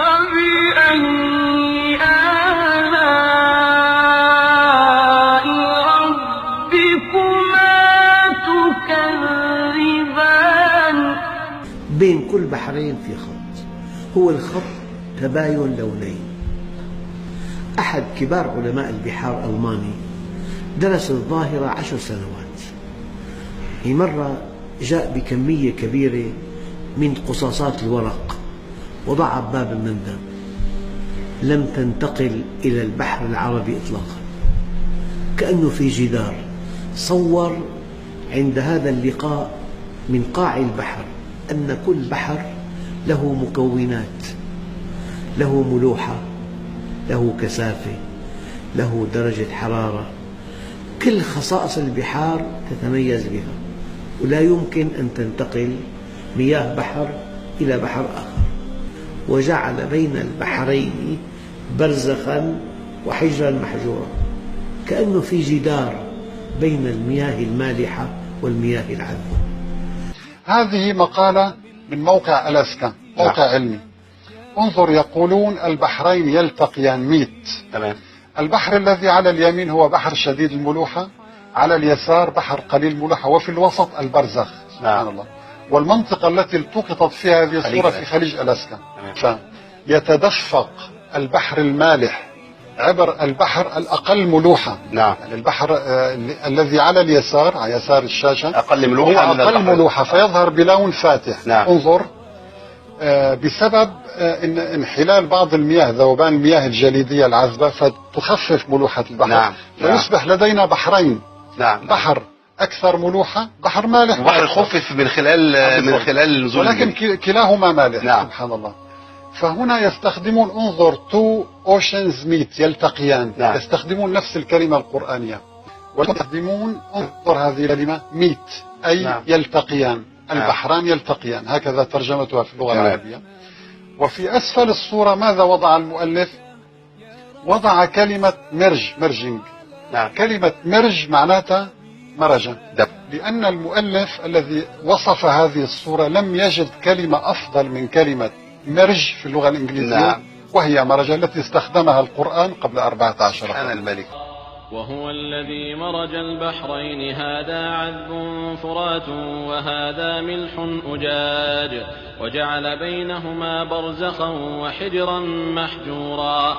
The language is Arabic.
فبأي آلاء ربكما تكذبان؟ بين كل بحرين في خط، هو الخط تباين لونين. أحد كبار علماء البحار ألماني درس الظاهرة 10 سنوات. مرة جاء بكمية كبيرة من قصاصات الورق وضعها بباب المندب، لم تنتقل إلى البحر العربي إطلاقا، كأنه في جدار. صور عند هذا اللقاء من قاع البحر أن كل بحر له مكونات، له ملوحة، له كثافة، له درجة حرارة، كل خصائص البحار تتميز بها، ولا يمكن أن تنتقل مياه بحر إلى بحر آخر. وجعل بين البحرين برزخا وحجرا محجورا، كأنه في جدار بين المياه المالحة والمياه العذبة. هذه مقالة من موقع ألاسكا، موقع علمي. انظر، يقولون البحرين يلتقيان ميت. تمام. البحر الذي على اليمين هو بحر شديد الملوحة، على اليسار بحر قليل الملوحة، وفي الوسط البرزخ. سبحان الله. والمنطقة التي التقطت فيها هذه الصورة في خليج ألاسكا. يتدفق البحر المالح عبر البحر الأقل ملوحة. نعم. يعني البحر الذي على اليسار، على يسار الشاشة، أقل ملوحة، هو أقل ملوحة، فيظهر بلون فاتح. نعم. انظر، بسبب انحلال بعض المياه، ذوبان المياه الجليدية العذبة، فتخفف ملوحة البحر. نعم. فيصبح لدينا بحرين. نعم. بحر أكثر ملوحة، بحر مالح، وبحر خفف من خلال نزول ولكن كلاهما مالح. نعم. سبحان الله. فهنا يستخدمون، انظر، two oceans meet، يلتقيان. نعم. يستخدمون نفس الكلمة القرآنية، ويستخدمون، انظر هذه الكلمة meet، أي نعم. يلتقيان، البحران يلتقيان، هكذا ترجمتها في اللغة العربية. وفي أسفل الصورة ماذا وضع المؤلف؟ وضع كلمة مرجنج. نعم. كلمة مرج معناتها مرجة، لأن المؤلف الذي وصف هذه الصورة لم يجد كلمة أفضل من كلمة مرج في اللغة الإنجليزية. نعم. وهي مرجة التي استخدمها القرآن قبل 14 قرن. سبحان الملك. وهو الذي مرج البحرين هذا عذب فرات وهذا ملح أجاج وجعل بينهما برزخا وحجرا محجورا.